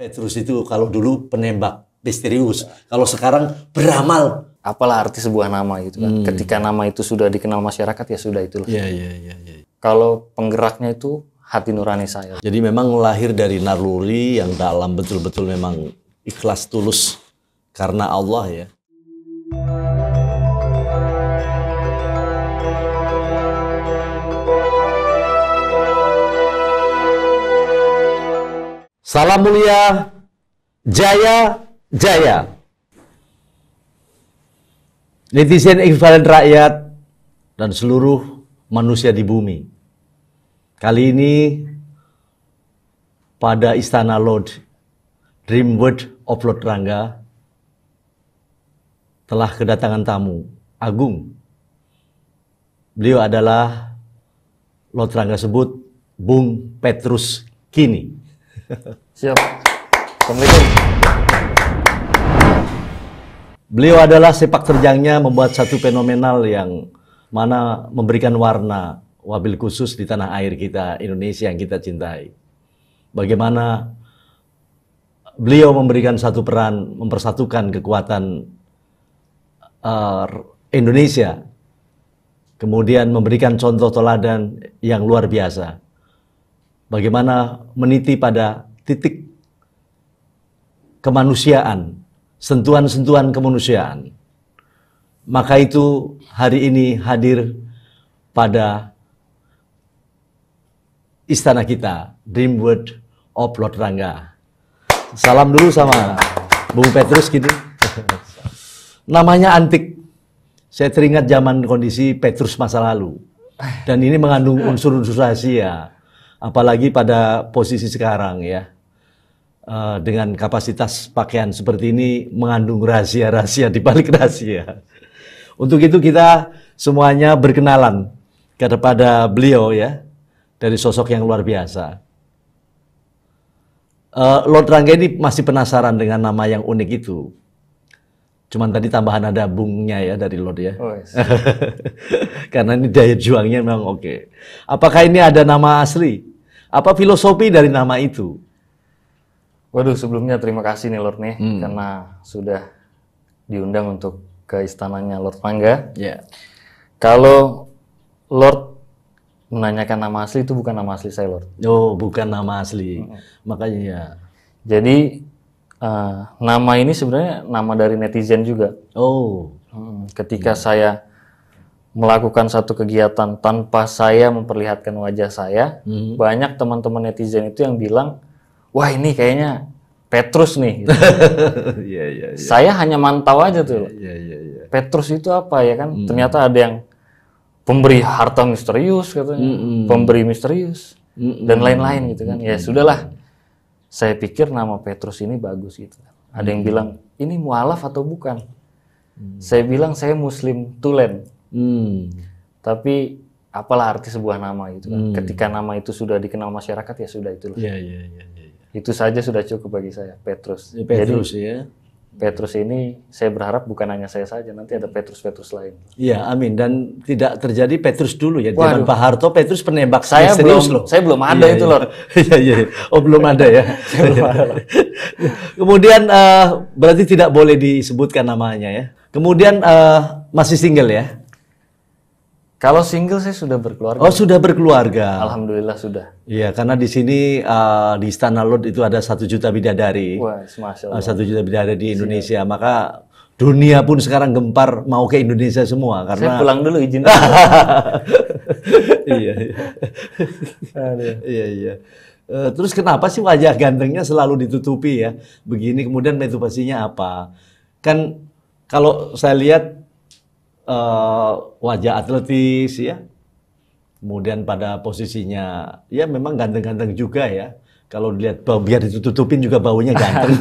Petrus itu kalau dulu penembak misterius, kalau sekarang beramal. Apalah arti sebuah nama gitu kan. Ketika nama itu sudah dikenal masyarakat ya sudah itulah. Iya. Kalau penggeraknya itu hati nurani saya. Jadi memang lahir dari naluri yang dalam, betul-betul memang ikhlas tulus karena Allah ya. Salam mulia, jaya, jaya. Netizen ekvivalen rakyat dan seluruh manusia di bumi. Kali ini pada Istana Lord, Dream World of Lord Rangga telah kedatangan tamu agung. Beliau adalah Lord Rangga sebut Bung Petrus Kini. Siap. Assalamualaikum. Beliau adalah sepak terjangnya membuat satu fenomenal yang mana memberikan warna wabil khusus di tanah air kita, Indonesia yang kita cintai. Bagaimana beliau memberikan satu peran mempersatukan kekuatan Indonesia, kemudian memberikan contoh teladan yang luar biasa. Bagaimana meniti pada titik kemanusiaan, sentuhan-sentuhan kemanusiaan. Maka itu hari ini hadir pada istana kita, Dream World of Lord Rangga. Salam dulu sama Bung Petrus gini. Namanya antik. Saya teringat zaman kondisi Petrus masa lalu. Dan ini mengandung unsur-unsur rahasia. Apalagi pada posisi sekarang ya. Dengan kapasitas pakaian seperti ini mengandung rahasia-rahasia di balik rahasia. Untuk itu kita semuanya berkenalan kepada beliau ya, dari sosok yang luar biasa. Lord Rangga ini masih penasaran dengan nama yang unik itu. Cuman tadi tambahan ada bungnya ya dari Lord ya. Oh, yes. Karena ini daya juangnya memang oke. Apakah ini ada nama asli? Apa filosofi dari nama itu? Waduh, sebelumnya terima kasih nih Lord nih karena sudah diundang untuk ke istananya Lord Rangga. Ya. Kalau Lord menanyakan nama asli itu bukan nama asli saya Lord. Oh, bukan nama asli. Makanya ya. Jadi nama ini sebenarnya nama dari netizen juga. Oh. Ketika saya melakukan satu kegiatan tanpa saya memperlihatkan wajah saya, banyak teman-teman netizen itu yang bilang, wah ini kayaknya Petrus nih. Gitu. Iya. Saya hanya mantau aja tuh. Iya. Petrus itu apa ya kan? Ternyata ada yang pemberi harta misterius katanya, pemberi misterius dan lain-lain gitu kan. Ya sudahlah. Saya pikir nama Petrus ini bagus gitu. Ada yang bilang ini mualaf atau bukan? Saya bilang saya Muslim tulen. Tapi apalah arti sebuah nama itu kan. Ketika nama itu sudah dikenal masyarakat ya sudah itulah. Iya. Itu saja sudah cukup bagi saya, Petrus. Petrus jadi, ya. Petrus ini saya berharap bukan hanya saya saja, nanti ada Petrus-Petrus lain. Iya, amin. Dan tidak terjadi Petrus dulu ya. Zaman Pak Harto, Petrus penembak saya serius belum, loh. Saya belum ada itu loh. Iya. Oh, belum ada ya. Kemudian berarti tidak boleh disebutkan namanya ya. Kemudian masih single ya? Kalau single saya sudah berkeluarga. Oh, sudah berkeluarga. Alhamdulillah sudah. Iya, karena di sini di Istana Lord itu ada 1 juta bidadari. Wah, Masya Allah. 1 juta bidadari di Indonesia. Maka dunia pun sekarang gempar mau ke Indonesia semua. Karena saya pulang dulu izin. Iya. Terus kenapa sih wajah gantengnya selalu ditutupi ya? Begini kemudian motivasinya apa? Kan kalau saya lihat wajah atletis ya, kemudian pada posisinya ya memang ganteng-ganteng juga ya. Kalau dilihat biar ditutupin juga baunya ganteng.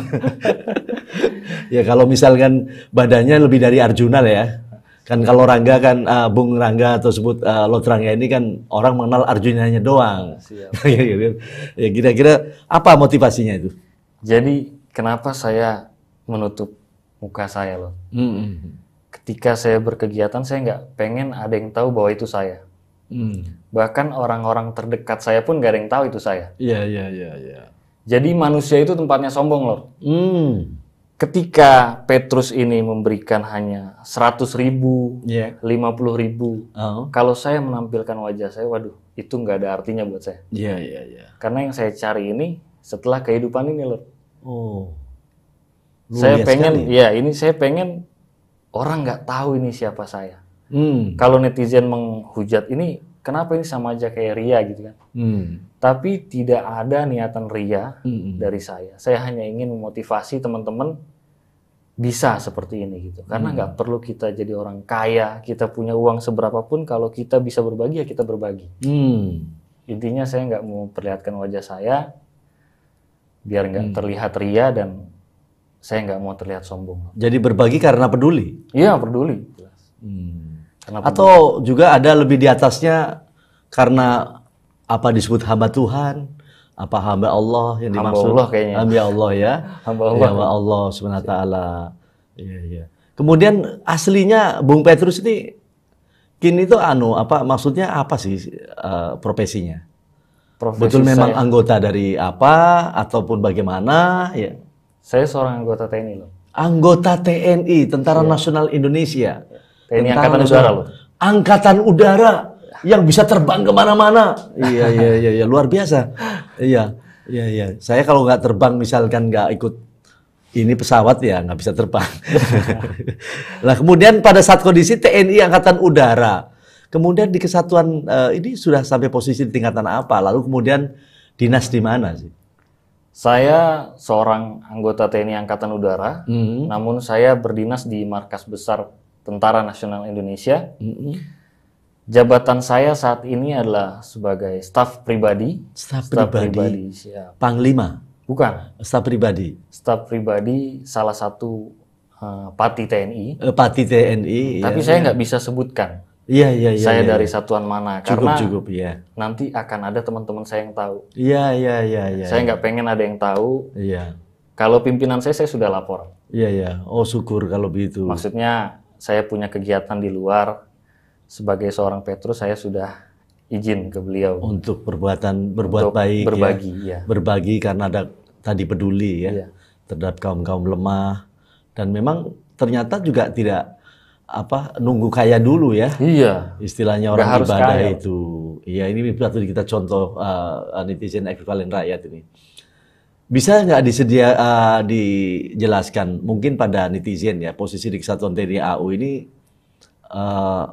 Ya kalau misalkan badannya lebih dari Arjuna ya. Kan kalau Rangga kan Bung Rangga atau sebut Lord Rangga ini kan orang mengenal Arjunanya doang. Ya kira-kira apa motivasinya itu? Jadi kenapa saya menutup muka saya loh? Ketika saya berkegiatan, saya nggak pengen ada yang tahu bahwa itu saya. Bahkan orang-orang terdekat saya pun nggak ada yang tahu itu saya. Iya. Jadi manusia itu tempatnya sombong, Lord. Ketika Petrus ini memberikan hanya 100.000, 50.000, kalau saya menampilkan wajah saya, waduh, itu nggak ada artinya buat saya. Karena yang saya cari ini setelah kehidupan ini, Lord. Saya pengen, saya pengen orang nggak tahu ini siapa saya. Kalau netizen menghujat ini, kenapa ini sama aja kayak ria gitu kan? Tapi tidak ada niatan ria dari saya. Saya hanya ingin memotivasi teman-teman bisa seperti ini gitu. Karena nggak perlu kita jadi orang kaya, kita punya uang seberapapun, kalau kita bisa berbagi ya kita berbagi. Intinya saya nggak mau perlihatkan wajah saya biar nggak terlihat ria dan saya nggak mau terlihat sombong. Jadi berbagi karena peduli? Iya, peduli. Karena peduli. Atau juga ada lebih di atasnya karena apa disebut hamba Tuhan, apa hamba Allah yang dimaksud? Hamba Allah kayaknya. Hamba Allah ya. Hamba Allah. Hamba Allah Subhanahu wa taala. Iya. Kemudian aslinya Bung Petrus ini kini itu maksudnya apa sih profesinya? Betul memang anggota dari apa ataupun bagaimana ya? Saya seorang anggota TNI loh. Anggota TNI, Tentara Nasional Indonesia. TNI Angkatan Udara loh. Angkatan Udara yang bisa terbang kemana-mana. Iya, luar biasa. Iya. Saya kalau nggak terbang, misalkan nggak ikut ini pesawat ya nggak bisa terbang. Nah kemudian pada saat kondisi TNI Angkatan Udara, kemudian di kesatuan ini sudah sampai posisi di tingkatan apa? Lalu kemudian dinas di mana sih? Saya seorang anggota TNI Angkatan Udara, namun saya berdinas di Markas Besar Tentara Nasional Indonesia. Jabatan saya saat ini adalah sebagai staf pribadi. Staf pribadi. Panglima? Bukan. Staf pribadi? Staf pribadi salah satu Pati TNI. Pati TNI. Tapi saya nggak bisa sebutkan. Iya. Saya dari satuan mana? Karena cukup ya. Nanti akan ada teman-teman saya yang tahu. Iya. Saya nggak pengen ada yang tahu. Iya. Kalau pimpinan saya sudah lapor. Iya. Oh syukur kalau begitu. Maksudnya saya punya kegiatan di luar sebagai seorang Petrus, saya sudah izin ke beliau untuk berbuat baik, berbagi, ya. Berbagi karena ada tadi peduli ya terhadap kaum lemah, dan memang ternyata juga tidak nunggu kaya dulu ya. Iya. Istilahnya orang ibadah kaya. Itu. Iya, ini patut kita contoh netizen ekuivalen rakyat ini. Bisa nggak dijelaskan mungkin pada netizen ya, posisi di Kesatuan TNI AU ini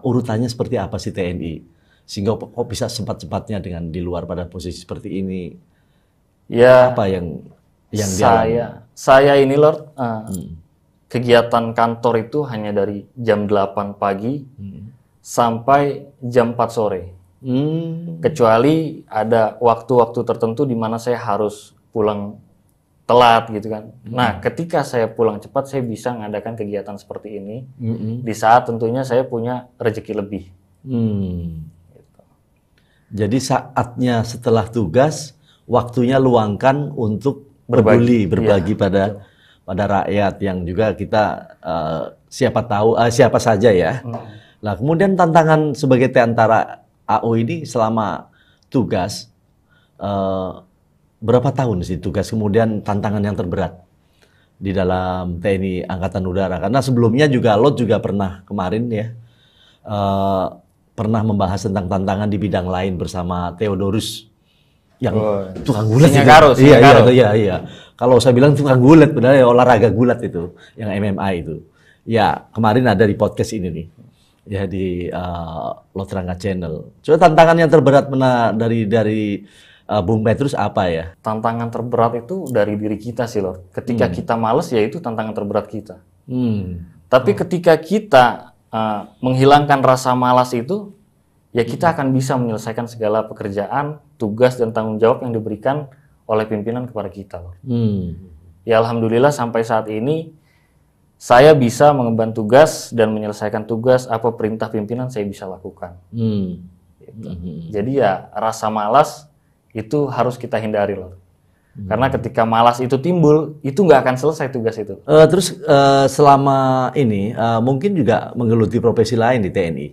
urutannya seperti apa sih TNI? Sehingga kok bisa sempat-sempatnya dengan di luar pada posisi seperti ini? Ya. Apa yang saya ini Lord, kegiatan kantor itu hanya dari jam 8 pagi sampai jam 4 sore. Kecuali ada waktu-waktu tertentu di mana saya harus pulang telat gitu kan. Nah, ketika saya pulang cepat, saya bisa mengadakan kegiatan seperti ini. Di saat tentunya saya punya rezeki lebih. Gitu. Jadi saatnya setelah tugas, waktunya luangkan untuk berbagi pada rakyat yang juga kita siapa saja ya. Nah, kemudian tantangan sebagai Tentara AU ini selama tugas berapa tahun sih tugas, kemudian tantangan yang terberat di dalam TNI Angkatan Udara? Karena sebelumnya juga Lot juga pernah kemarin ya pernah membahas tentang tantangan di bidang lain bersama Theodorus yang tukang gulat. Iya. Kalau saya bilang tukang gulat, benar ya, olahraga gulat itu, yang MMA itu. Ya, kemarin ada di podcast ini nih. Ya, di Lotranga Channel. Coba tantangan yang terberat dari Bung Petrus apa ya? Tantangan terberat itu dari diri kita sih, Lord. Ketika kita malas, ya itu tantangan terberat kita. Tapi ketika kita menghilangkan rasa malas itu, ya kita akan bisa menyelesaikan segala pekerjaan, tugas, dan tanggung jawab yang diberikan oleh pimpinan kepada kita, Lord. Ya Alhamdulillah sampai saat ini, saya bisa mengemban tugas dan menyelesaikan tugas, apa perintah pimpinan saya bisa lakukan. Gitu. Jadi ya rasa malas itu harus kita hindari, loh. Karena ketika malas itu timbul, itu nggak akan selesai tugas itu. Terus selama ini mungkin juga menggeluti profesi lain di TNI.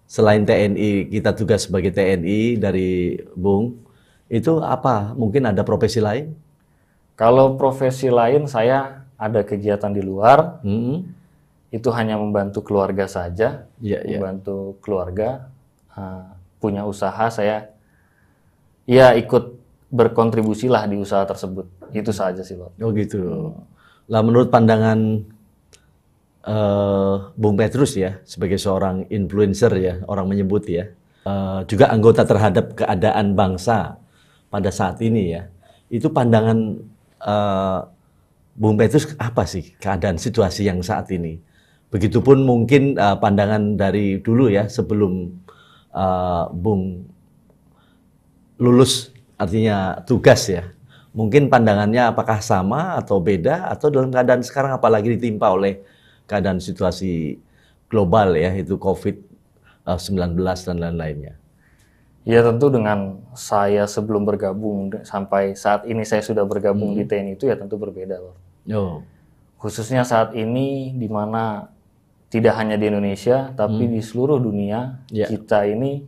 Selain TNI, kita tugas sebagai TNI dari Bung, itu apa? Mungkin ada profesi lain? Kalau profesi lain saya ada kegiatan di luar, itu hanya membantu keluarga saja, membantu keluarga, punya usaha saya, ya ikut berkontribusi lah di usaha tersebut, itu saja sih Lord. Oh gitu. Lah menurut pandangan Bung Petrus ya, sebagai seorang influencer ya, orang menyebut ya, juga anggota terhadap keadaan bangsa pada saat ini ya, itu pandangan Bung Petrus apa sih keadaan situasi yang saat ini? Begitupun mungkin pandangan dari dulu ya, sebelum Bung lulus artinya tugas ya. Mungkin pandangannya apakah sama atau beda, atau dalam keadaan sekarang apalagi ditimpa oleh keadaan situasi global ya, itu COVID-19 dan lain-lainnya. Ya tentu dengan saya sebelum bergabung sampai saat ini saya sudah bergabung di TNI itu ya tentu berbeda Lord. Khususnya saat ini di mana tidak hanya di Indonesia tapi di seluruh dunia kita ini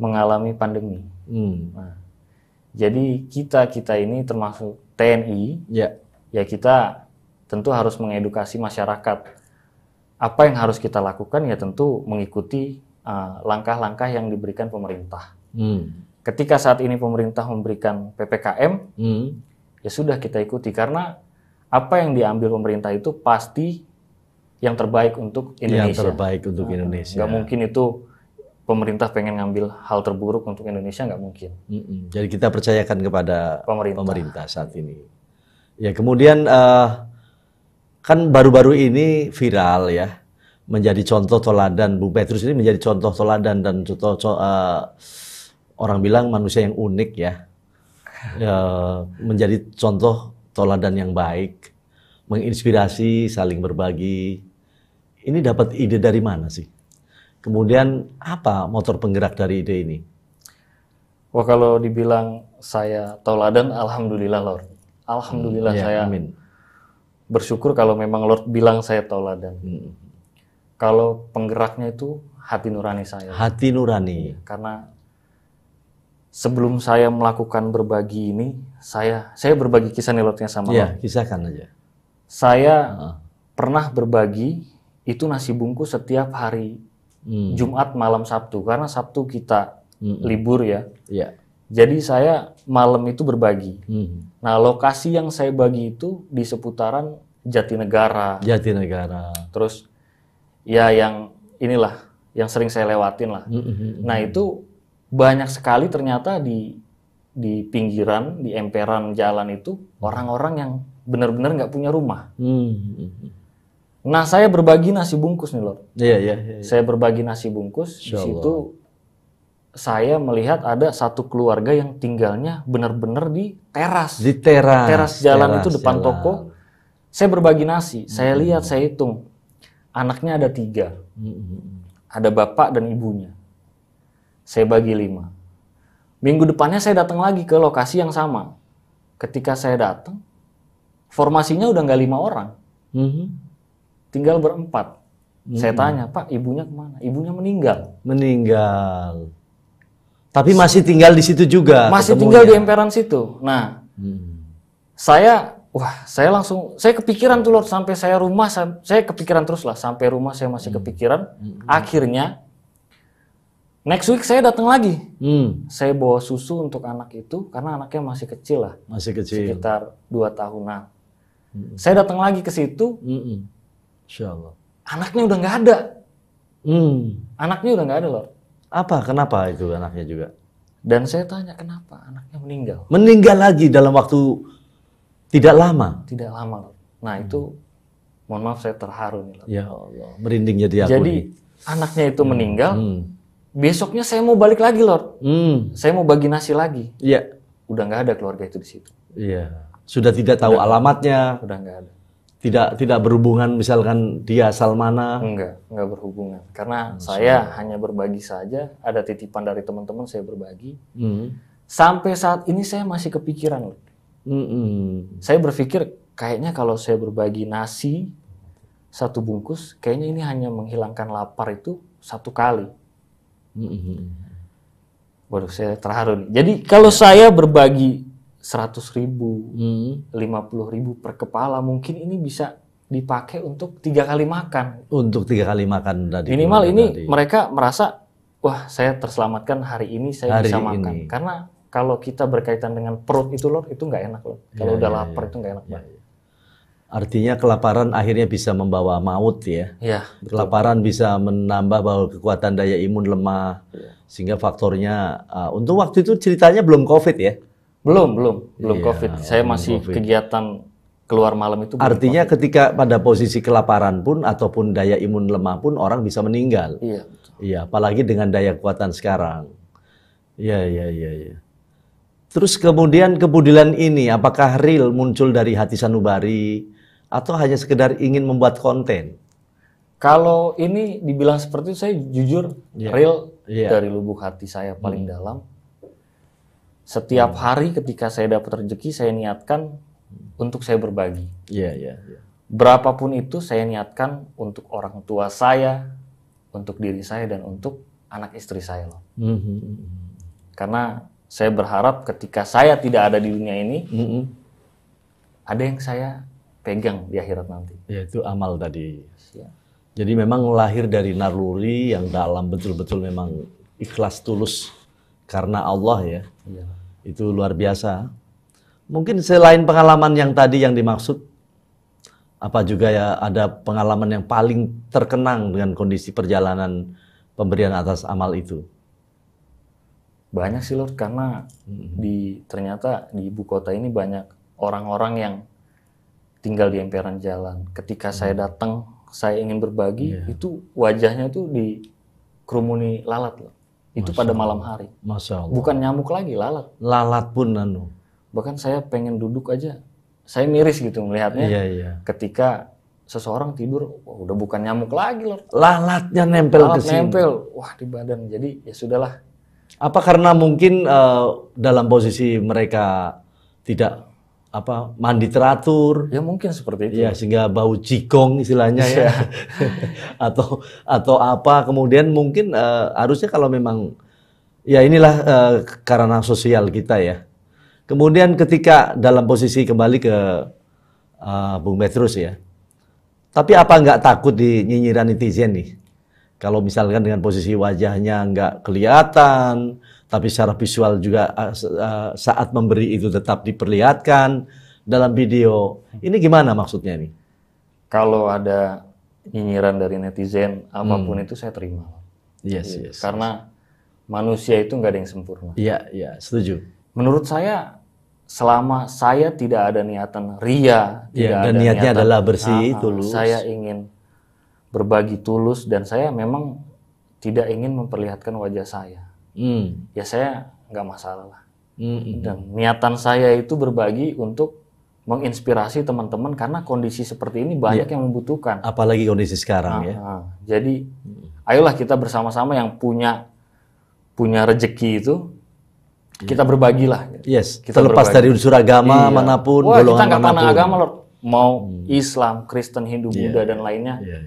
mengalami pandemi. Nah, jadi kita ini termasuk TNI ya kita tentu harus mengedukasi masyarakat. Apa yang harus kita lakukan ya tentu mengikuti langkah-langkah yang diberikan pemerintah. Ketika saat ini pemerintah memberikan PPKM, ya sudah kita ikuti karena apa yang diambil pemerintah itu pasti yang terbaik untuk Indonesia. Yang terbaik untuk Indonesia. Nggak mungkin itu pemerintah pengen ngambil hal terburuk untuk Indonesia, nggak mungkin. Jadi kita percayakan kepada pemerintah saat ini. Ya kemudian kan baru-baru ini viral ya, menjadi contoh teladan. Bung Petrus ini menjadi contoh teladan dan orang bilang manusia yang unik ya, menjadi contoh teladan yang baik, menginspirasi, saling berbagi. Ini dapat ide dari mana sih? Kemudian apa motor penggerak dari ide ini? Wah kalau dibilang saya teladan, alhamdulillah Lord. Alhamdulillah saya bersyukur kalau memang Lord bilang saya teladan. Kalau penggeraknya itu hati nurani saya. Hati nurani. Karena sebelum saya melakukan berbagi ini, saya berbagi kisah nih Lordnya sama Lord. Kisahkan aja. Saya pernah berbagi itu nasi bungkus setiap hari Jumat malam Sabtu. Karena Sabtu kita libur ya. Jadi saya malam itu berbagi. Nah lokasi yang saya bagi itu di seputaran Jatinegara. Terus ya yang inilah yang sering saya lewatin lah. Nah itu banyak sekali ternyata di pinggiran, di emperan jalan itu orang-orang yang benar-benar nggak punya rumah. Nah saya berbagi nasi bungkus nih Lord. Saya berbagi nasi bungkus. Di situ saya melihat ada satu keluarga yang tinggalnya benar-benar di teras. Teras jalan itu depan toko. Saya berbagi nasi. Saya lihat, saya hitung. Anaknya ada 3. Ada bapak dan ibunya. Saya bagi 5. Minggu depannya saya datang lagi ke lokasi yang sama. Ketika saya datang, formasinya udah nggak 5 orang. Tinggal berempat. Saya tanya, Pak, ibunya kemana? Ibunya meninggal. Tapi masih tinggal di situ juga. Masih tinggal di emperan situ. Nah, saya kepikiran tuh Lord, sampai saya rumah, saya kepikiran terus lah, sampai rumah saya masih kepikiran. Akhirnya, next week saya datang lagi. Saya bawa susu untuk anak itu, karena anaknya masih kecil lah. Sekitar 2 tahunan. Saya datang lagi ke situ, Insyaallah. Anaknya udah nggak ada. Anaknya udah nggak ada Lord. Kenapa itu anaknya juga? Dan saya tanya kenapa anaknya meninggal. Meninggal lagi dalam waktu tidak lama. Tidak lama Lord. Nah itu, mohon maaf saya terharu nih Lord. Ya Allah, merinding jadi aku. Jadi anaknya itu meninggal. Besoknya saya mau balik lagi Lord. Saya mau bagi nasi lagi. Udah nggak ada keluarga itu di situ. Sudah tidak tahu alamatnya. Udah nggak ada. Tidak berhubungan misalkan dia asal mana? Enggak berhubungan. Karena saya hanya berbagi saja, ada titipan dari teman-teman saya berbagi. Sampai saat ini saya masih kepikiran. Saya berpikir kayaknya kalau saya berbagi nasi 1 bungkus, kayaknya ini hanya menghilangkan lapar itu 1 kali. Waduh, saya terharu nih. Jadi kalau saya berbagi 100.000, 50.000 per kepala, mungkin ini bisa dipakai untuk 3 kali makan. Untuk 3 kali makan tadi. Minimal ini mereka merasa, wah saya terselamatkan hari ini, saya Hari bisa ini. makan. Karena kalau kita berkaitan dengan perut itu Lord, itu nggak enak Lord. Kalau udah lapar itu nggak enak banget. Artinya kelaparan akhirnya bisa membawa maut ya. Iya, Kelaparan bisa menambah bahwa kekuatan daya imun lemah. Sehingga faktornya, untuk waktu itu ceritanya belum COVID ya? belum Iya, COVID. Saya masih COVID. kegiatan keluar malam itu. belum Artinya ketika pada posisi kelaparan pun ataupun daya imun lemah pun orang bisa meninggal. COVID. Iya, betul. Iya, apalagi dengan daya kekuatan sekarang. Iya. Terus kemudian kebudilan ini apakah real muncul dari hati sanubari atau hanya sekedar ingin membuat konten? Kalau ini dibilang seperti itu, saya jujur real Iya. dari lubuk hati saya paling dalam. Setiap hari ketika saya dapat rezeki, saya niatkan untuk saya berbagi. Iya. Berapapun itu saya niatkan untuk orang tua saya, untuk diri saya, dan untuk anak istri saya loh. Karena saya berharap ketika saya tidak ada di dunia ini, ada yang saya pegang di akhirat nanti. Ya, itu amal tadi. Ya. Jadi memang lahir dari naluri yang dalam, betul-betul memang ikhlas tulus karena Allah ya. Iya. Itu luar biasa. Mungkin selain pengalaman yang tadi yang dimaksud, apa juga ya ada pengalaman yang paling terkenang dengan kondisi perjalanan pemberian atas amal itu? Banyak sih Lord, karena ternyata di ibu kota ini banyak orang-orang yang tinggal di emperan jalan. Ketika saya datang, saya ingin berbagi, itu wajahnya tuh dikerumuni lalat loh. Itu pada malam hari. Masya Allah. Bukan nyamuk lagi, lalat. Lalat pun Bahkan saya pengen duduk aja, saya miris gitu melihatnya. Iya. Ketika seseorang tidur, wah, udah bukan nyamuk lagi Lord. Lalatnya nempel ke Lalat sini. nempel, wah di badan. Jadi ya sudahlah. Apa karena mungkin dalam posisi mereka tidak mandi teratur? Ya mungkin seperti itu. Ya, sehingga bau jigong istilahnya ya. atau apa, kemudian mungkin harusnya kalau memang ya inilah karena sosial kita ya. Kemudian ketika dalam posisi kembali ke Bung Petrus ya. Tapi apa nggak takut di nyinyiran netizen nih? Kalau misalkan dengan posisi wajahnya nggak kelihatan, tapi secara visual juga saat memberi itu tetap diperlihatkan dalam video. Ini gimana maksudnya nih? Kalau ada nyinyiran dari netizen, apapun itu saya terima. Yes. Karena manusia itu nggak ada yang sempurna. Iya, setuju. Menurut saya, selama saya tidak ada niatan ria, tidak dan ada niatnya niatan, adalah bersih, tulus. Saya ingin berbagi tulus dan saya memang tidak ingin memperlihatkan wajah saya. Ya saya nggak masalah lah. Dan niatan saya itu berbagi untuk menginspirasi teman-teman karena kondisi seperti ini banyak yang membutuhkan. Apalagi kondisi sekarang ya. Jadi ayolah kita bersama-sama yang punya rezeki itu kita berbagilah. Yes. Kita Terlepas berbagi. dari unsur agama manapun, Wah, golongan kita nggak manapun. pandang agama Lord. Mau Islam, Kristen, Hindu, Buddha dan lainnya. Iya.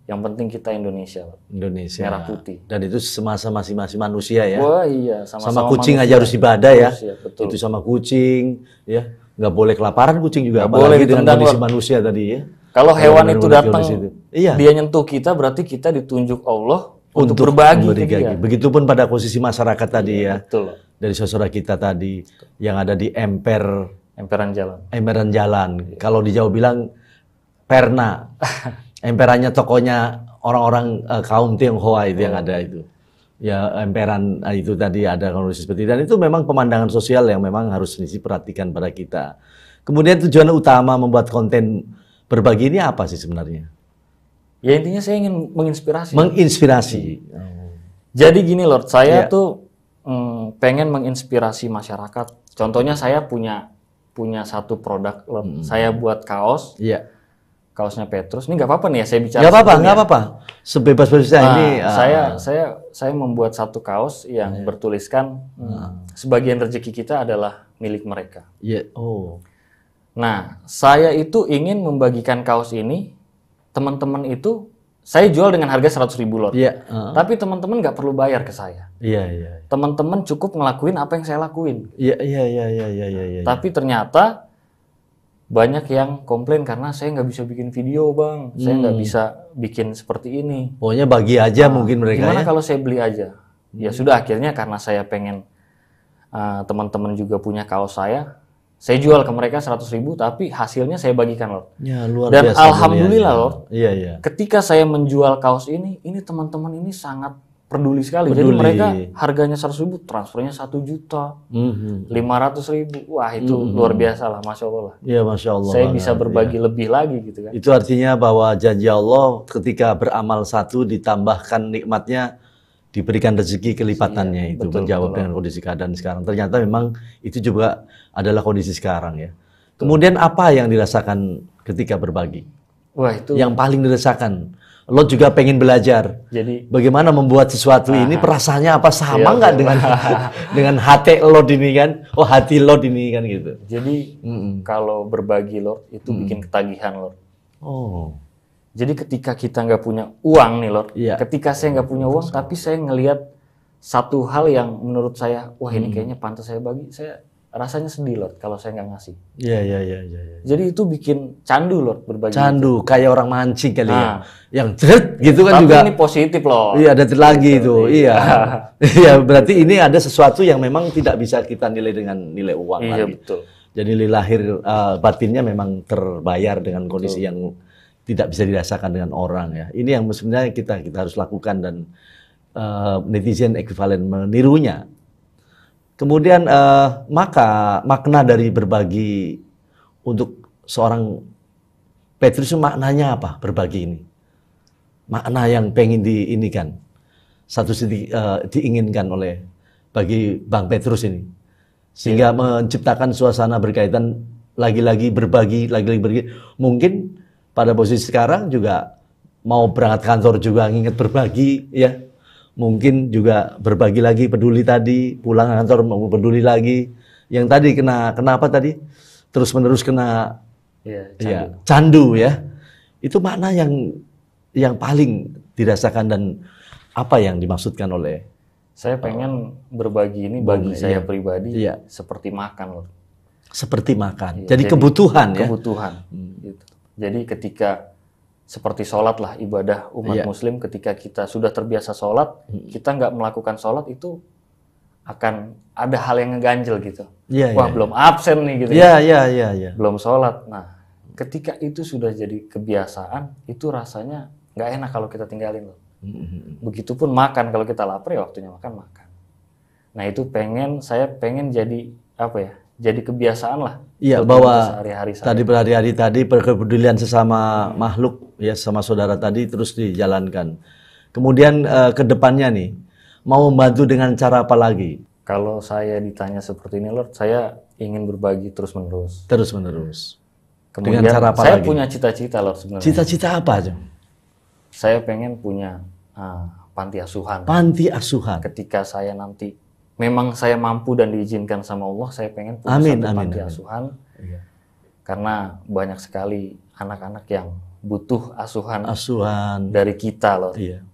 Yang penting kita Indonesia, Lord. Indonesia. Merah putih. Dan itu semasa masih manusia ya. Wah iya, Sama kucing manusia. aja harus ibadah ya. Manusia, betul. Itu sama kucing ya. Nggak boleh kelaparan kucing juga. Nggak Apalagi boleh dengan ditendang, kondisi Lord. manusia tadi ya. Kalau hewan benar-benar itu kondisi datang, itu. Iya. dia nyentuh kita, berarti kita ditunjuk Allah untuk berbagi ke dia. Begitupun pada posisi masyarakat tadi ya. Betul. Dari saudara kita tadi yang ada di Emperan jalan. emperan jalan. Kalau di Jawa bilang perna. Emperannya tokonya orang-orang kaum Tionghoa itu yang ada itu. Ya emperan itu tadi ada kondisi seperti itu. Dan itu memang pemandangan sosial yang memang harus diperhatikan pada kita. Kemudian tujuan utama membuat konten berbagi ini apa sih sebenarnya? Ya intinya saya ingin menginspirasi. Menginspirasi. Jadi gini Lord, saya tuh pengen menginspirasi masyarakat. Contohnya saya punya satu produk Lord. Saya buat kaos. Iya. Kaosnya Petrus. Ini nggak apa-apa nih ya saya bicara. Nggak apa-apa. Sebebas-bebasnya ini. Saya membuat satu kaos yang bertuliskan sebagian rezeki kita adalah milik mereka. Iya. Oh. Nah, saya itu ingin membagikan kaos ini, teman-teman itu saya jual dengan harga 100.000 Lord. Iya. Tapi teman-teman nggak perlu bayar ke saya. Iya. Teman-teman cukup ngelakuin apa yang saya lakuin. Iya. Tapi ternyata banyak yang komplain karena saya nggak bisa bikin video, Bang. Saya nggak bisa bikin seperti ini. Pokoknya bagi aja mungkin mereka Gimana ya. kalau saya beli aja? Ya sudah, akhirnya karena saya pengen teman-teman juga punya kaos saya jual ke mereka 100.000, tapi hasilnya saya bagikan Lord. Ya, luar Dan biasa alhamdulillah mulianya. Lord, Iya. ketika saya menjual kaos ini teman-teman ini sangat peduli sekali. Jadi Peduli. mereka harganya 100.000, transfernya 1 juta, 500.000. Wah itu luar biasa lah, Masya Allah. Iya, Masya Allah. Saya banget, bisa berbagi lebih lagi gitu kan. Itu artinya bahwa janji Allah ketika beramal satu ditambahkan nikmatnya, diberikan rezeki kelipatannya. Itu betul, menjawab betul. dengan kondisi keadaan sekarang. Ternyata memang itu juga adalah kondisi sekarang ya. Kemudian apa yang dirasakan ketika berbagi? Wah itu Yang paling dirasakan. Lo juga pengen belajar. jadi Bagaimana membuat sesuatu ini perasaannya apa sama nggak dengan hati lo ini kan? Oh hati lo ini kan gitu. jadi kalau berbagi Lord itu bikin ketagihan Lord. Oh. Jadi ketika kita nggak punya uang nih Lord, Iya. ketika saya nggak punya uang, tapi saya ngelihat satu hal yang menurut saya, wah ini kayaknya pantas saya bagi, saya rasanya sedih Lord kalau saya nggak ngasih. Iya. Jadi itu bikin candu Lord berbagi. Candu kayak orang mancing kali ya. Nah. Yang jret gitu kan Tapi juga. ini positif loh. Iya, ada lagi itu. Iya. Iya, berarti ini ada sesuatu yang memang tidak bisa kita nilai dengan nilai uang Iya lagi. betul. Jadi nilai lahir batinnya memang terbayar dengan kondisi yang tidak bisa dirasakan dengan orang ya. Ini yang sebenarnya kita harus lakukan dan netizen ekivalen menirunya. Kemudian maka makna dari berbagi untuk seorang Petrus itu maknanya apa berbagi ini? Makna yang pengen diinikan, satu sisi diinginkan oleh bagi Bang Petrus ini, sehingga menciptakan suasana berkaitan lagi-lagi berbagi. Mungkin pada posisi sekarang juga mau berangkat kantor juga nginget berbagi ya. Mungkin juga berbagi lagi, peduli tadi, pulang kantor mau peduli lagi. Yang tadi kenapa tadi? Terus-menerus kena candu ya. Itu makna yang paling dirasakan dan apa yang dimaksudkan oleh Saya pengen berbagi ini bagi saya pribadi seperti makan loh. Seperti makan. Jadi kebutuhan ya. Kebutuhan. Gitu. Jadi ketika seperti sholat lah, ibadah umat muslim, ketika kita sudah terbiasa sholat, kita nggak melakukan sholat itu akan ada hal yang ngeganjel gitu. Wah belum absen nih gitu. Iya. Belum sholat. Nah ketika itu sudah jadi kebiasaan, itu rasanya nggak enak kalau kita tinggalin loh. Begitupun makan, kalau kita lapar ya waktunya makan. Nah itu saya pengen jadi apa ya? Jadi kebiasaan lah. Iya, bahwa sehari-hari tadi berhari-hari tadi kepedulian sesama makhluk ya, sama saudara tadi terus dijalankan. Kemudian ke depannya nih mau membantu dengan cara apa lagi? Kalau saya ditanya seperti ini Lord, saya ingin berbagi terus-menerus. Terus-menerus. Kemudian Dengan cara apa saya lagi? punya cita-cita Lord sebenarnya. Cita-cita apa aja? Saya pengen punya panti asuhan. Panti asuhan. Ketika saya nanti memang saya mampu dan diizinkan sama Allah, saya pengen punya satu panti asuhan. Iya. Karena banyak sekali anak-anak yang butuh asuhan dari kita loh. Iya.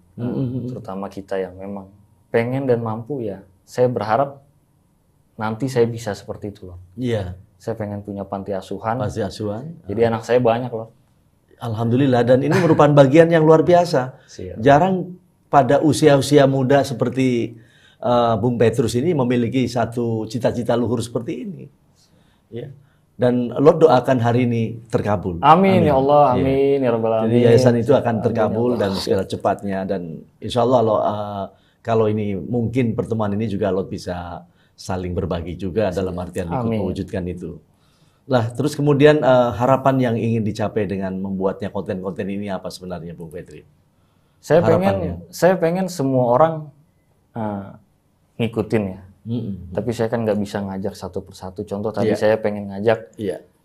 Terutama kita yang memang pengen dan mampu ya. Saya berharap nanti saya bisa seperti itu loh. Iya. Saya pengen punya panti asuhan. Panti asuhan. Jadi anak saya banyak loh. Alhamdulillah, dan ini merupakan bagian yang luar biasa. Siap. Jarang pada usia-usia muda seperti Bung Petrus ini memiliki satu cita-cita luhur seperti ini. Ya. Dan lo doakan hari ini terkabul. Amin ya Allah, amin ya Rabbal alamin. Jadi yayasan itu akan terkabul dan segala cepatnya, dan insya Allah lo kalau ini mungkin pertemuan ini juga lo bisa saling berbagi juga dalam artian ikut mewujudkan itu. Lah, terus kemudian harapan yang ingin dicapai dengan membuatnya konten-konten ini apa sebenarnya, Bung Petri? Saya pengen semua orang ngikutin ya. Tapi saya kan nggak bisa ngajak satu persatu. Contoh tadi saya pengen ngajak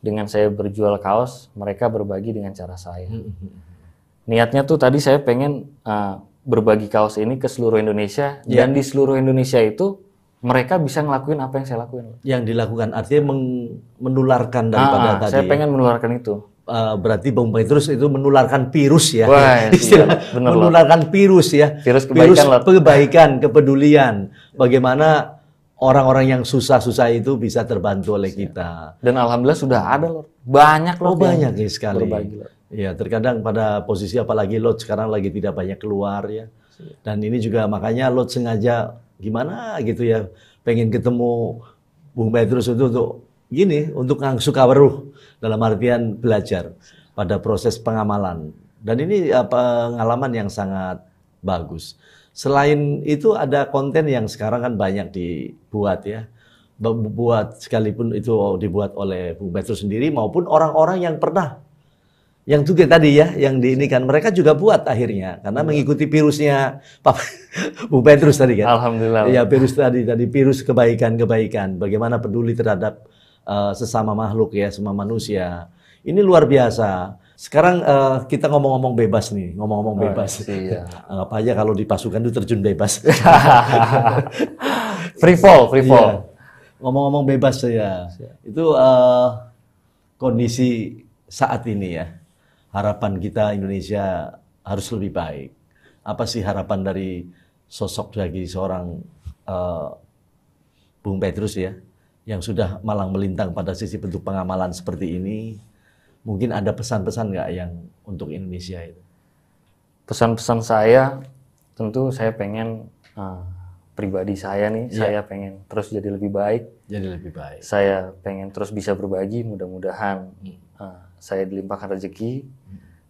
dengan saya berjual kaos, mereka berbagi dengan cara saya. Niatnya tuh tadi saya pengen berbagi kaos ini ke seluruh Indonesia, dan di seluruh Indonesia itu mereka bisa ngelakuin apa yang saya lakuin. Yang dilakukan artinya menularkan daripada tadi. Saya pengen menularkan itu. berarti Bung Petrus itu menularkan virus ya. Wah, iya, bener, menularkan virus ya. Virus kebaikan, Lord. Kebaikan, kepedulian. Bagaimana orang-orang yang susah-susah itu bisa terbantu oleh kita. Dan alhamdulillah sudah ada, Lord. Banyak, Lord. Banyak ya sekali. Berbagi, Lord. Ya, terkadang pada posisi apalagi Lot sekarang lagi tidak banyak keluar ya. Dan ini juga makanya Lot sengaja gimana gitu ya, pengen ketemu Bung Petrus itu untuk gini, untuk suka weruh dalam artian belajar pada proses pengamalan. Dan ini pengalaman yang sangat bagus. Selain itu ada konten yang sekarang kan banyak dibuat ya. Buat sekalipun itu dibuat oleh Bung Petrus sendiri maupun orang-orang yang pernah yang juga tadi ya, yang di ini kan mereka juga buat akhirnya karena mengikuti virusnya Pak Bung Petrus tadi kan. Alhamdulillah. Ya virus tadi virus kebaikan, bagaimana peduli terhadap sesama makhluk ya, semua manusia. Ini luar biasa. Sekarang kita ngomong-ngomong bebas nih, bebas. Iya. Anggap aja kalau di pasukan itu terjun bebas. free fall. Iya. Ngomong-ngomong bebas ya. Itu kondisi saat ini ya. Harapan kita Indonesia harus lebih baik. Apa sih harapan dari sosok bagi seorang Bung Petrus ya, yang sudah malang melintang pada sisi bentuk pengamalan seperti ini? Mungkin ada pesan-pesan nggak yang untuk Indonesia itu? Pesan-pesan saya, tentu saya pengen pribadi saya nih, saya pengen terus jadi lebih baik. Jadi lebih baik. Saya pengen terus bisa berbagi, mudah-mudahan saya dilimpahkan rezeki.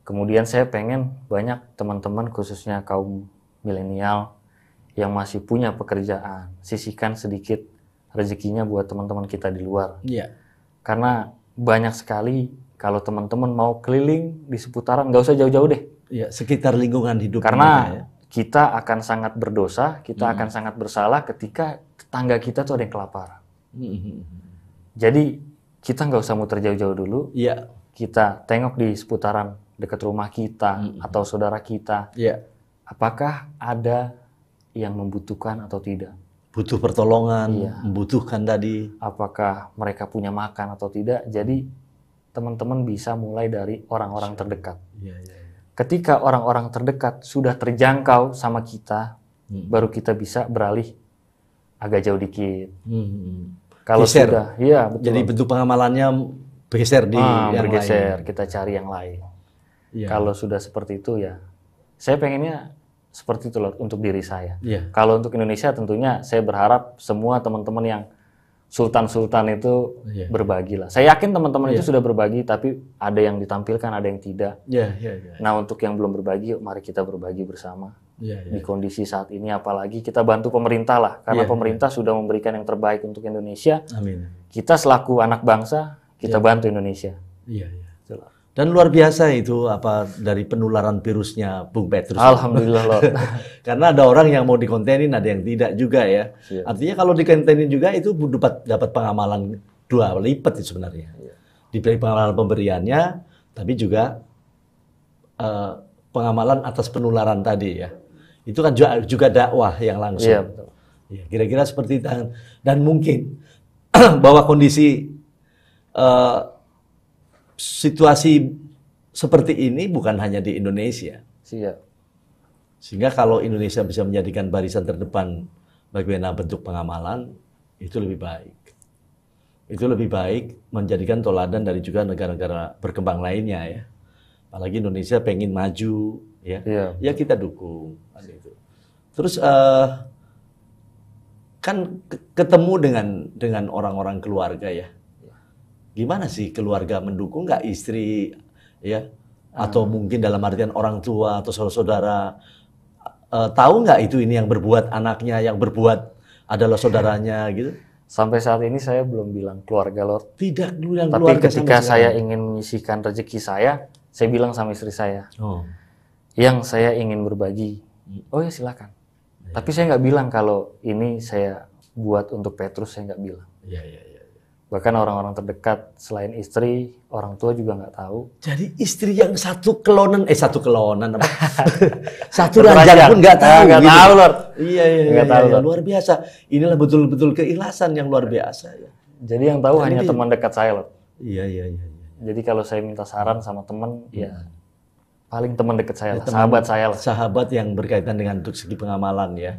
Kemudian saya pengen banyak teman-teman khususnya kaum milenial yang masih punya pekerjaan, sisihkan sedikit rezekinya buat teman-teman kita di luar. Iya. Karena banyak sekali kalau teman-teman mau keliling di seputaran, nggak usah jauh-jauh deh. Iya, sekitar lingkungan hidup Karena kita akan sangat berdosa, kita akan sangat bersalah ketika tetangga kita tuh ada yang kelaparan. Jadi kita nggak usah muter jauh-jauh dulu. Iya. Kita tengok di seputaran dekat rumah kita atau saudara kita. Iya. Apakah ada yang membutuhkan atau tidak? Butuh pertolongan, membutuhkan tadi. Apakah mereka punya makan atau tidak? Jadi teman-teman bisa mulai dari orang-orang terdekat. Iya. Ketika orang-orang terdekat sudah terjangkau sama kita, baru kita bisa beralih agak jauh dikit. Kalau sudah, iya betul. Jadi bentuk pengamalannya bergeser di yang bergeser, lain. kita cari yang lain. Iya. Kalau sudah seperti itu ya, saya pengennya seperti itu loh untuk diri saya. Iya. Kalau untuk Indonesia tentunya saya berharap semua teman-teman yang sultan-sultan itu berbagi lah. Saya yakin teman-teman itu sudah berbagi, tapi ada yang ditampilkan, ada yang tidak. Iya. Nah untuk yang belum berbagi, yuk mari kita berbagi bersama. Di kondisi saat ini, apalagi kita bantu pemerintah lah, karena pemerintah sudah memberikan yang terbaik untuk Indonesia. Amin. Kita selaku anak bangsa, kita bantu Indonesia. Iya. Dan luar biasa itu dari penularan virusnya Bung Petrus. Alhamdulillah loh. Karena ada orang yang mau dikontenin, ada yang tidak juga ya. Artinya kalau dikontenin juga itu dapat pengamalan 2 lipat itu sebenarnya. Diberi pengamalan pemberiannya, tapi juga pengamalan atas penularan tadi ya. Itu kan juga dakwah yang langsung. Iya, betul. Ya, kira-kira seperti itu. Dan mungkin bahwa kondisi situasi seperti ini bukan hanya di Indonesia. Siap. Sehingga kalau Indonesia bisa menjadikan barisan terdepan bagaimana bentuk pengamalan, itu lebih baik. Itu lebih baik menjadikan toladan dari juga negara-negara berkembang lainnya ya. Apalagi Indonesia pengen maju ya. Ya kita dukung. Terus kan ketemu dengan orang-orang keluarga ya. Gimana sih keluarga mendukung nggak istri ya, atau mungkin dalam artian orang tua atau saudara-saudara tahu nggak itu ini yang berbuat anaknya, yang berbuat adalah saudaranya gitu? Sampai saat ini saya belum bilang keluarga Lord. Tidak bilang Tapi keluarga. ketika saya ingin menyisihkan rezeki saya bilang sama istri saya, yang saya ingin berbagi, oh ya silakan. Tapi saya nggak bilang kalau ini saya buat untuk Petrus, saya nggak bilang. Iya. Bahkan orang-orang terdekat selain istri, orang tua juga nggak tahu. Jadi istri yang satu kelonan apa? Satu ranjang pun nggak tahu. Nggak gitu. tahu Lord. Iya. Nggak tahu, Lord. Luar biasa. Inilah betul-betul keikhlasan yang luar biasa ya. Jadi yang tahu hanya teman dekat saya Lord. Iya. Jadi kalau saya minta saran sama teman, ya paling teman dekat saya lah, sahabat saya lah. Sahabat yang berkaitan dengan segi pengamalan ya.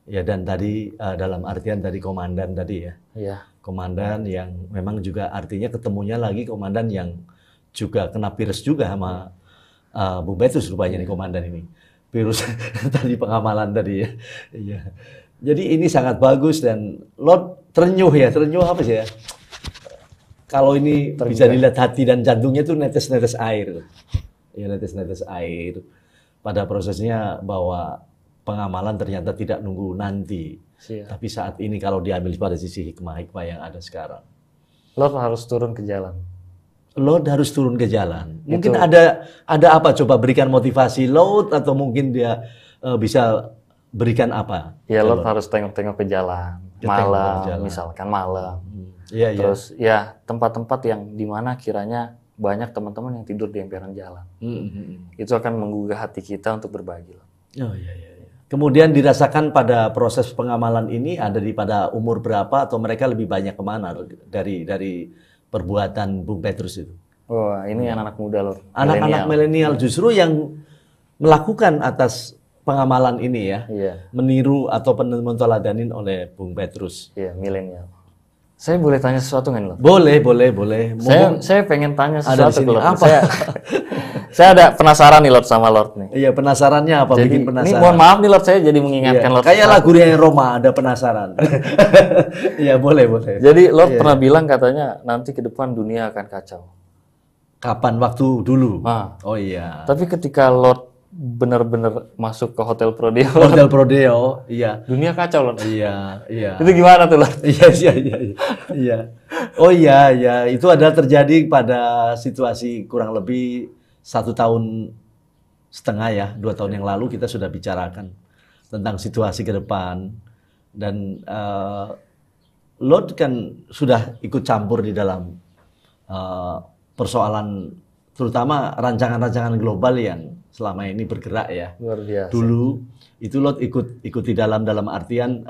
Ya, dan tadi dalam artian tadi komandan tadi ya. Iya. Komandan yang memang juga artinya ketemunya lagi komandan yang juga kena virus juga sama Bung Petrus rupanya nih komandan ini. Virus tadi pengamalan tadi ya. Iya. Jadi ini sangat bagus dan Lord terenyuh apa sih ya? Kalau ini bisa dilihat hati dan jantungnya tuh netes-netes air. Ya, netes-netes air. Pada prosesnya bahwa pengamalan ternyata tidak nunggu nanti. Siap. Tapi saat ini kalau diambil pada sisi hikmah-hikmah yang ada sekarang. Lord harus turun ke jalan. Lord harus turun ke jalan. Mungkin ada apa? Coba berikan motivasi Lord atau mungkin dia bisa berikan apa? Ya Lord harus tengok-tengok ke jalan. Malam, misalkan malam. Iya, Terus ya tempat-tempat yang dimana kiranya banyak teman-teman yang tidur di emperan jalan. Itu akan menggugah hati kita untuk berbagi. Oh iya. Kemudian dirasakan pada proses pengamalan ini ada pada umur berapa atau mereka lebih banyak kemana dari perbuatan Bung Petrus itu? Wah, ini anak-anak muda loh. Anak-anak milenial justru yang melakukan atas pengamalan ini ya. Iya. Meniru atau menteladanin oleh Bung Petrus. Iya, milenial. Saya boleh tanya sesuatu nggak nih, Lord? Boleh. Saya pengen tanya sesuatu ke Lord. Apa? Saya ada penasaran nih Lord sama Lord nih. Iya, penasarannya apa? Jadi, bikin penasaran. ini mohon maaf nih Lord, saya jadi mengingatkan Lord. Kayak lagunya yang Roma, ada penasaran. Iya, boleh. Jadi Lord pernah bilang katanya nanti ke depan dunia akan kacau. Kapan? Waktu dulu? Oh iya. Tapi ketika Lord benar-benar masuk ke Hotel Prodeo. Hotel Prodeo, iya. Dunia kacau Lord. Iya. Itu gimana tuh Lord? Iya. Oh iya. Itu adalah terjadi pada situasi kurang lebih 1,5 tahun ya, 2 tahun yang lalu kita sudah bicarakan tentang situasi ke depan dan Lord kan sudah ikut campur di dalam persoalan terutama rancangan-rancangan global yang selama ini bergerak ya. Luar biasa. Dulu itu Lord ikut di dalam artian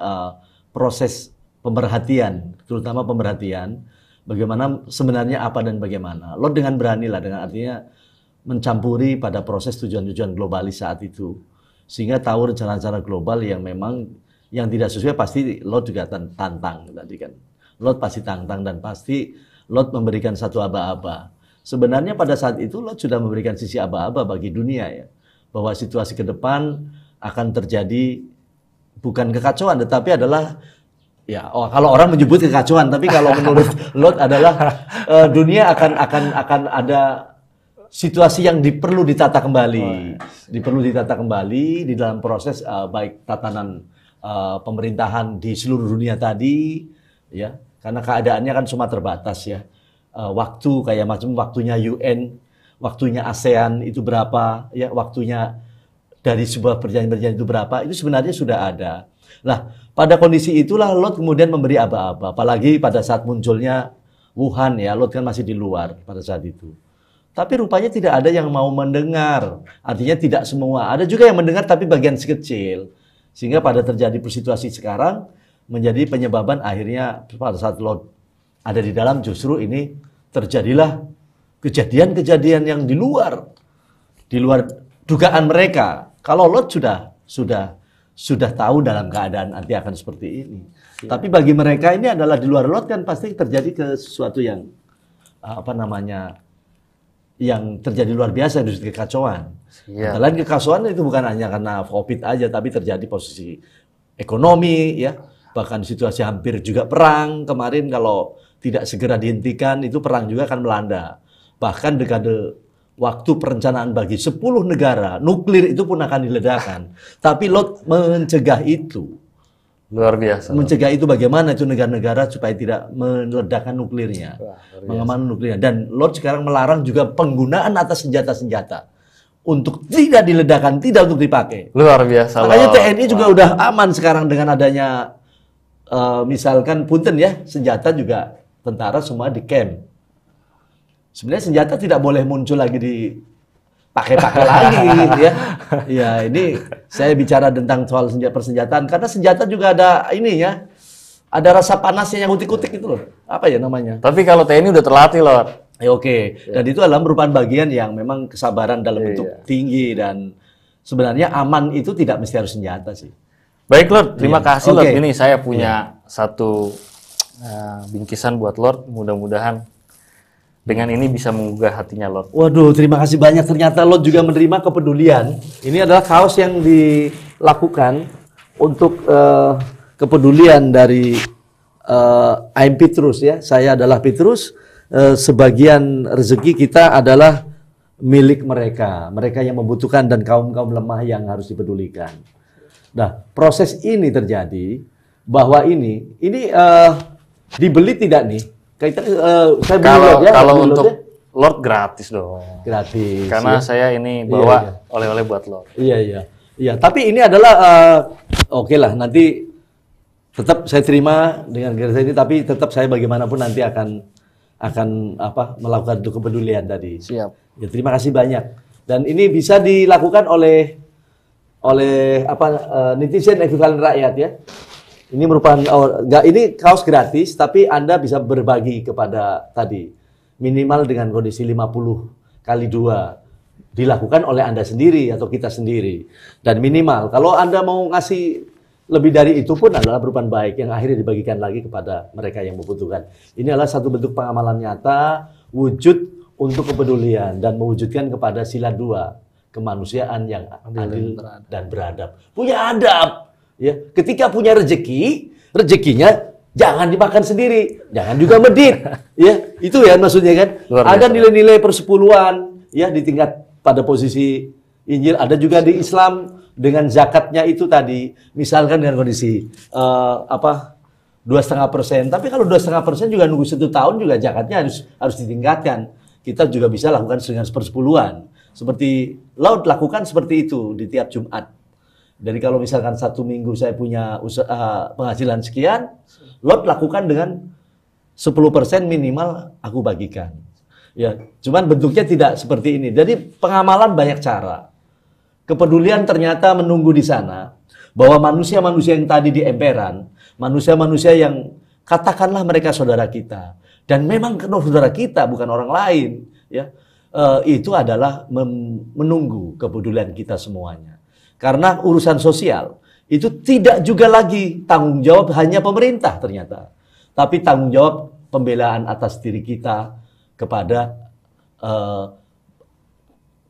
proses pemerhatian, terutama pemerhatian bagaimana sebenarnya apa dan bagaimana. Lord dengan beranilah dengan artinya mencampuri pada proses tujuan-tujuan globalis saat itu. Sehingga tahu rencana-rencana global yang memang yang tidak sesuai pasti Lord juga tantang tadi kan. Lord pasti tantang dan pasti Lord memberikan satu aba-aba. Sebenarnya pada saat itu Lord sudah memberikan sisi aba-aba bagi dunia ya. Bahwa situasi ke depan akan terjadi bukan kekacauan tetapi adalah ya kalau orang menyebut kekacauan tapi kalau menurut Lord adalah dunia akan ada situasi yang perlu ditata kembali. Perlu ditata kembali di dalam proses baik tatanan pemerintahan di seluruh dunia tadi ya. Karena keadaannya kan cuma terbatas ya. Waktu kayak macam waktunya UN, waktunya ASEAN itu berapa, ya waktunya dari sebuah perjanjian-perjanjian itu berapa, itu sebenarnya sudah ada. Nah, pada kondisi itulah Lord kemudian memberi aba-aba, apalagi pada saat munculnya Wuhan ya, Lord kan masih di luar pada saat itu. Tapi rupanya tidak ada yang mau mendengar, artinya tidak semua. Ada juga yang mendengar tapi bagian sekecil. Sehingga pada terjadi situasi sekarang menjadi penyebaban akhirnya pada saat Lord ada di dalam justru ini terjadilah kejadian-kejadian yang di luar dugaan mereka. Kalau Lot sudah tahu dalam keadaan nanti akan seperti ini. Ya. Tapi bagi mereka ini adalah di luar Lot kan pasti terjadi sesuatu yang yang terjadi luar biasa dari kekacauan. Ya. Selain kekacauan itu bukan hanya karena COVID aja, tapi terjadi posisi ekonomi ya. Bahkan situasi hampir juga perang kemarin kalau tidak segera dihentikan itu perang juga akan melanda. Bahkan dekade waktu perencanaan bagi 10 negara nuklir itu pun akan diledakkan. Tapi Lot mencegah itu. Luar biasa. Mencegah itu bagaimana itu negara-negara supaya tidak meledakkan nuklirnya, mengamankan nuklirnya. Dan Lot sekarang melarang juga penggunaan atas senjata-senjata untuk tidak diledakkan, tidak untuk dipakai. Luar biasa. Makanya TNI juga udah aman sekarang dengan adanya misalkan punten ya, senjata juga tentara semua di camp. Sebenarnya senjata tidak boleh muncul lagi dipakai lagi ya. Ya, ini saya bicara tentang soal persenjataan karena senjata juga ada ini ya. Ada rasa panasnya yang utik-utik itu loh. Apa ya namanya? Tapi kalau TNI udah terlatih loh. Oke. Dan itu adalah merupakan bagian yang memang kesabaran dalam bentuk tinggi, dan sebenarnya aman itu tidak mesti harus senjata sih. Baik Lord, terima kasih Lord. Oke. Ini saya punya satu bingkisan buat Lord. Mudah-mudahan dengan ini bisa menggugah hatinya Lord. Waduh, terima kasih banyak. Ternyata Lord juga menerima kepedulian. Ini adalah kaos yang dilakukan untuk kepedulian dari I'm Petrus ya. Saya adalah Petrus. Sebagian rezeki kita adalah milik mereka. Mereka yang membutuhkan dan kaum-kaum lemah yang harus dipedulikan. Nah, proses ini terjadi bahwa ini dibeli tidak nih? Saya kalau untuk Lord gratis dong. Gratis. Karena ya? saya ini bawa oleh-oleh buat Lord. Iya. Tapi ini adalah oke lah. Nanti tetap saya terima dengan gratis ini. Tapi tetap saya bagaimanapun nanti akan melakukan itu kepedulian tadi. Siap. Ya, terima kasih banyak. Dan ini bisa dilakukan oleh netizen ekuivalen rakyat ya. Ini merupakan ini kaos gratis, tapi Anda bisa berbagi kepada tadi minimal dengan kondisi 50 kali 2 dilakukan oleh Anda sendiri atau kita sendiri. Dan minimal kalau Anda mau ngasih lebih dari itu pun adalah merupakan baik yang akhirnya dibagikan lagi kepada mereka yang membutuhkan. Ini adalah satu bentuk pengamalan nyata wujud untuk kepedulian dan mewujudkan kepada sila 2 kemanusiaan yang adil dan beradab. Punya adab. Ya, ketika punya rezekinya jangan dimakan sendiri, jangan juga medit. Ya, itu ya maksudnya kan. Ada nilai-nilai persepuluhan ya di tingkat pada posisi Injil, ada juga di Islam dengan zakatnya itu tadi. Misalkan dengan kondisi 2,5%. Tapi kalau 2,5% juga nunggu 1 tahun juga zakatnya harus ditingkatkan. Kita juga bisa lakukan dengan sepersepuluhan. Seperti Laut lakukan seperti itu di tiap Jumat. Jadi kalau misalkan 1 minggu saya punya penghasilan sekian, Lot lakukan dengan 10% minimal aku bagikan. Ya, cuman bentuknya tidak seperti ini. Jadi pengamalan banyak cara. Kepedulian ternyata menunggu di sana bahwa manusia-manusia yang tadi di emperan, manusia-manusia yang katakanlah mereka saudara kita dan memang saudara kita bukan orang lain, ya. Itu adalah menunggu kepedulian kita semuanya. Karena urusan sosial itu tidak juga lagi tanggung jawab hanya pemerintah ternyata. Tapi tanggung jawab pembelaan atas diri kita kepada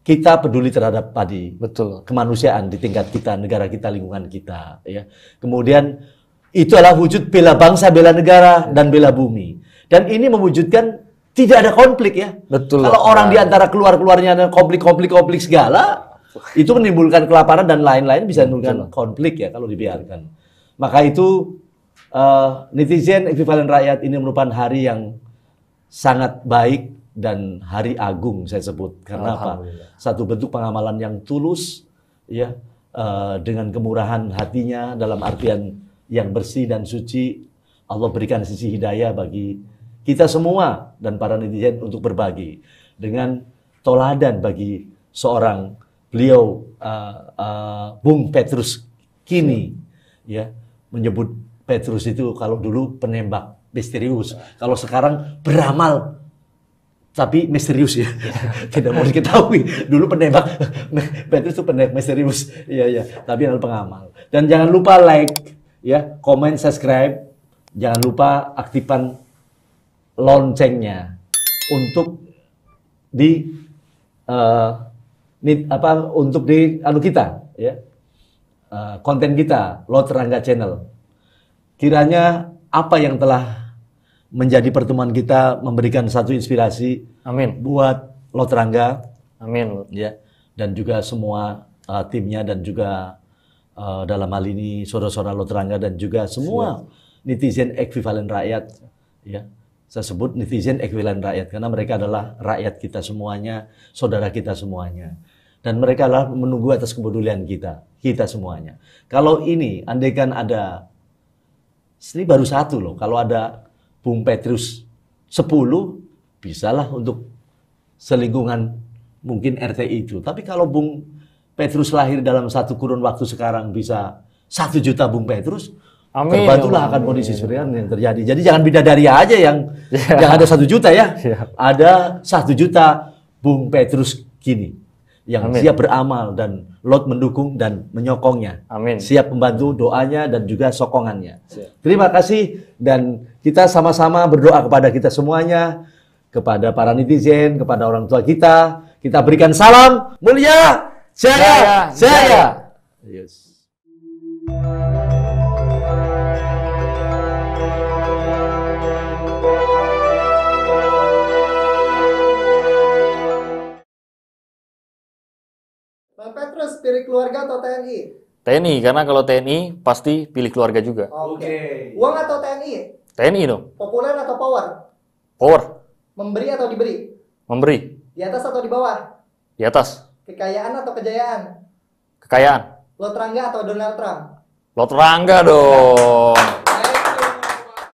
kita peduli terhadap tadi. Betul. Kemanusiaan di tingkat kita, negara kita, lingkungan kita. Ya. Kemudian itu adalah wujud bela bangsa, bela negara, dan bela bumi. Dan ini mewujudkan tidak ada konflik ya. Betul. Kalau orang di antara keluarnya ada konflik segala, itu menimbulkan kelaparan dan lain-lain bisa menimbulkan konflik ya kalau dibiarkan. Maka itu netizen ekuivalen rakyat ini merupakan hari yang sangat baik dan hari agung saya sebut. Karena apa? Satu bentuk pengamalan yang tulus ya dengan kemurahan hatinya dalam artian yang bersih dan suci. Allah berikan sisi hidayah bagi kita semua dan para netizen untuk berbagi dengan toladan bagi seorang beliau Bung Petrus kini ya menyebut Petrus itu kalau dulu penembak misterius, kalau sekarang beramal tapi misterius ya. Tidak mau diketahui. Dulu penembak Petrus itu penembak misterius. Iya, tapi adalah pengamal. Dan jangan lupa like ya, komen, subscribe. Jangan lupa aktifkan loncengnya untuk kita ya konten kita Lot Rangga Channel. Kiranya apa yang telah menjadi pertemuan kita memberikan satu inspirasi. Amin. Buat Lot Rangga. Amin. Ya, dan juga semua timnya dan juga dalam hal ini saudara-saudara Lot Rangga dan juga semua netizen ekuivalen rakyat ya. Saya sebut netizen ekuivalen rakyat karena mereka adalah rakyat kita semuanya, saudara kita semuanya. Dan mereka adalah menunggu atas kepedulian kita semuanya. Kalau ini, andaikan ada, ini baru 1 loh, kalau ada Bung Petrus 10, bisalah untuk selingkungan mungkin RTI itu. Tapi kalau Bung Petrus lahir dalam 1 kurun waktu sekarang bisa 1 juta Bung Petrus, Amin. Terbantulah akan kondisi Surian yang terjadi. Jadi jangan bidadari aja yang ada 1 juta ya. Ada 1 juta Bung Petrus kini yang siap beramal dan Lot mendukung dan menyokongnya. Amin. Siap membantu doanya dan juga sokongannya. Terima kasih dan kita sama-sama berdoa kepada kita semuanya, kepada para netizen, kepada orang tua kita. Kita berikan salam mulia, jaya. Yes. Bang Petrus, pilih keluarga atau TNI? TNI, karena kalau TNI pasti pilih keluarga juga. Oke. Uang atau TNI? TNI dong. Populer atau power? Power. Memberi atau diberi? Memberi. Di atas atau di bawah? Di atas. Kekayaan atau kejayaan? Kekayaan. Lot Rangga atau Donald Trump? Lot Rangga dong.